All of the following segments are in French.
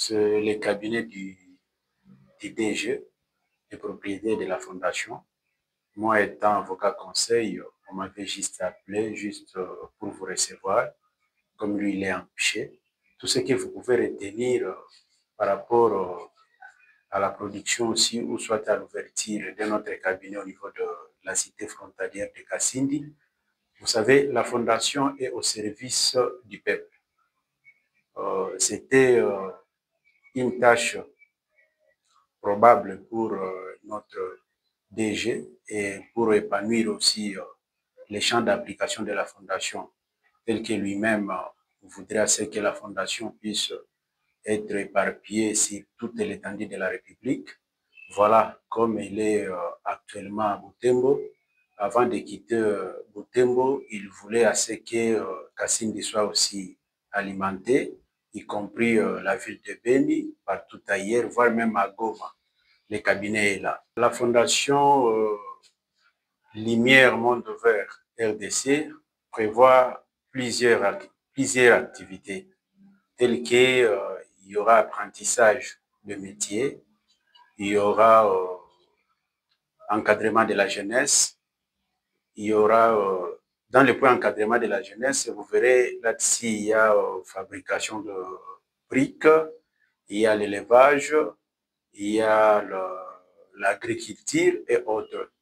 c'est le cabinet du DG, le propriétaire de la fondation. Moi, étant avocat conseil, on m'avait juste appelé, juste pour vous recevoir, comme lui, il est empêché. Tout ce que vous pouvez retenir par rapport à la production aussi, ou soit à l'ouverture de notre cabinet au niveau de la cité frontalière de Kasindi. Vous savez, la fondation est au service du peuple. C'était une tâche probable pour notre DG et pour épanouir aussi les champs d'application de la fondation, tel que lui-même voudrait à ce que la fondation puisse être éparpillée sur toute l'étendue de la République. Voilà, comme il est actuellement à Butembo. Avant de quitter Butembo, il voulait à ce que Kasindi soit aussi alimenté, y compris la ville de Beni, partout ailleurs, voire même à Goma. Le cabinet est là. La fondation Lumière Monde Vert RDC prévoit plusieurs activités telles que il y aura apprentissage de métier, il y aura encadrement de la jeunesse, il y aura dans le point encadrement de la jeunesse, vous verrez là-dessus, il y a fabrication de briques, il y a l'élevage, il y a l'agriculture et autres.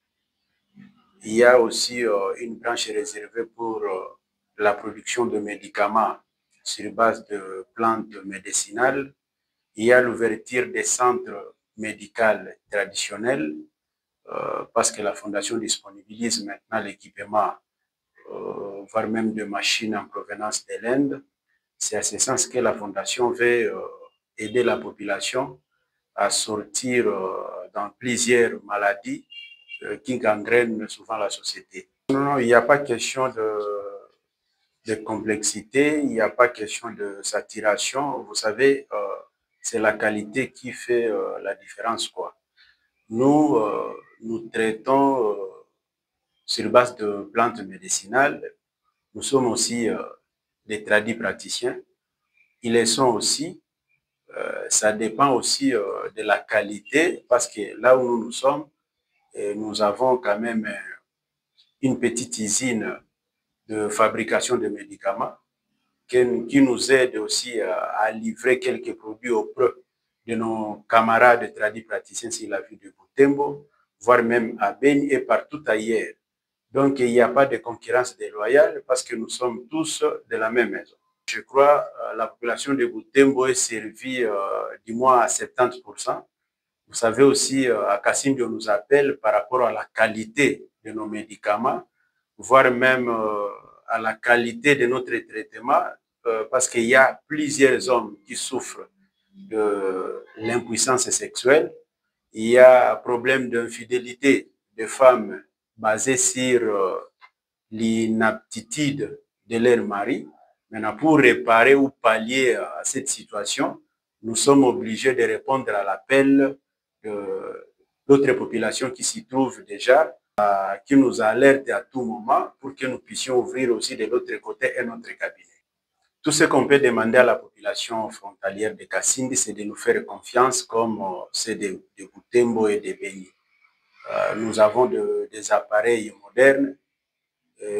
Il y a aussi une branche réservée pour la production de médicaments sur base de plantes médicinales. Il y a l'ouverture des centres médicaux traditionnels parce que la Fondation disponibilise maintenant l'équipement, voire même de machines en provenance de l'Inde. C'est à ce sens que la Fondation veut aider la population à sortir dans plusieurs maladies qui gangrènent souvent la société. Non, non, il n'y a pas question de complexité, il n'y a pas question de saturation. Vous savez, c'est la qualité qui fait la différence, quoi. Nous, nous traitons sur base de plantes médicinales. Nous sommes aussi des tradis praticiens. Ils le sont aussi. Ça dépend aussi de la qualité, parce que là où nous sommes, nous avons quand même une petite usine de fabrication de médicaments qui nous aide aussi à livrer quelques produits auprès de nos camarades tradis praticiens sur la ville de Butembo, voire même à Beni et partout ailleurs. Donc, il n'y a pas de concurrence déloyale parce que nous sommes tous de la même maison. Je crois que la population de Butembo est servie du moins à 70%. Vous savez aussi, à Kasindi, on nous appelle par rapport à la qualité de nos médicaments, voire même à la qualité de notre traitement, parce qu'il y a plusieurs hommes qui souffrent de l'impuissance sexuelle. Il y a un problème d'infidélité de femmes basé sur l'inaptitude de leur mari. Maintenant, pour réparer ou pallier à cette situation, nous sommes obligés de répondre à l'appel de d'autres populations qui s'y trouvent déjà, qui nous alertent à tout moment pour que nous puissions ouvrir aussi de l'autre côté un autre cabinet. Tout ce qu'on peut demander à la population frontalière de Kasindi, c'est de nous faire confiance comme c'est de Butembo et de Beni. Nous avons des appareils modernes,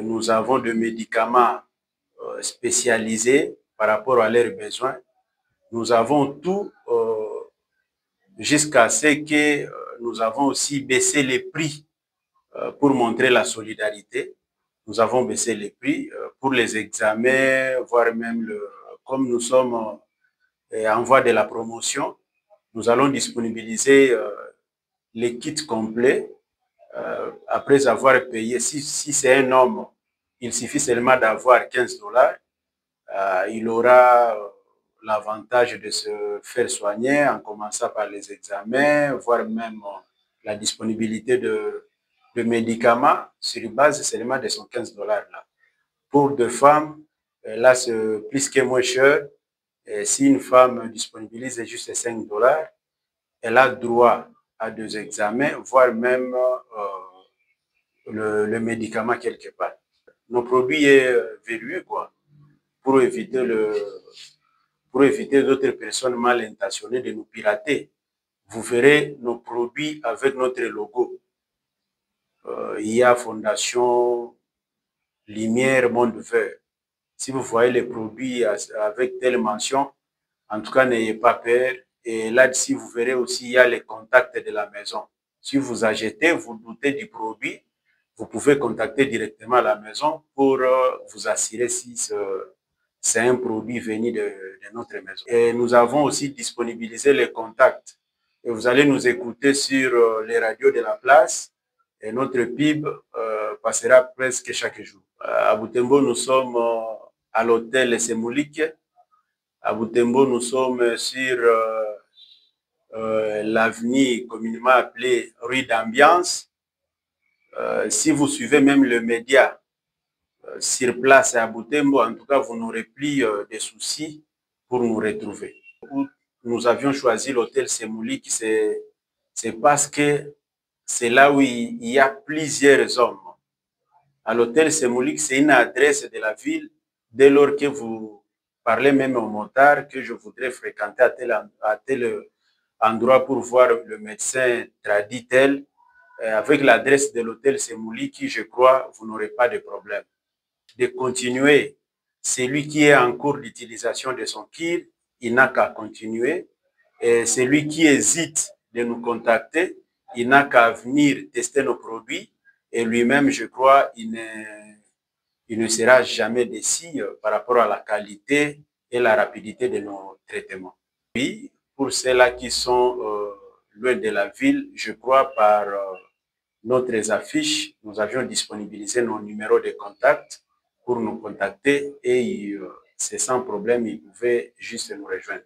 nous avons des médicaments spécialisés par rapport à leurs besoins. Nous avons tout jusqu'à ce que nous avons aussi baissé les prix pour montrer la solidarité. Nous avons baissé les prix pour les examens, voire même comme nous sommes en voie de la promotion, nous allons disponibiliser les kits complets après avoir payé. Si c'est un homme, il suffit seulement d'avoir 15 $. Il aura l'avantage de se faire soigner en commençant par les examens, voire même la disponibilité de médicaments sur base seulement de son 15 $ là. Pour deux femmes, là c'est plus que moins cher. Et si une femme disponibilise juste 5 $, elle a droit à 2 examens, voire même le médicament quelque part. Nos produits est verrouillé, quoi, pour éviter pour éviter d'autres personnes mal intentionnées de nous pirater. Vous verrez nos produits avec notre logo. Il y a Fondation Lumière Monde Vert. Si vous voyez les produits avec telle mention, en tout cas, n'ayez pas peur. Et là-dessus, vous verrez aussi, il y a les contacts de la maison. Si vous achetez, vous doutez du produit, vous pouvez contacter directement la maison pour vous assurer si c'est un produit venu de notre maison. Et nous avons aussi disponibilisé les contacts. Et vous allez nous écouter sur les radios de la place. Et notre pub passera presque chaque jour. À Butembo, nous sommes à l'hôtel Semoulik. À Butembo, nous sommes sur l'avenue communément appelée rue d'Ambiance. Si vous suivez même le média sur place à Butembo, en tout cas, vous n'aurez plus de soucis pour nous retrouver. Nous avions choisi l'hôtel Semoulik, c'est parce que c'est là où il y a plusieurs hommes. À l'hôtel Semoulik, c'est une adresse de la ville. Dès lors que vous parlez même au motard que je voudrais fréquenter à tel endroit pour voir le médecin tradit tel, avec l'adresse de l'hôtel Semoulik, je crois, vous n'aurez pas de problème. De continuer, celui qui est en cours d'utilisation de son kit, il n'a qu'à continuer. Et celui qui hésite de nous contacter, il n'a qu'à venir tester nos produits. Et lui-même, je crois, il ne sera jamais déçu par rapport à la qualité et la rapidité de nos traitements. Oui, pour ceux-là qui sont loin de la ville, je crois par notre affiche, nous avions disponibilisé nos numéros de contact pour nous contacter et c'est sans problème, ils pouvaient juste nous rejoindre.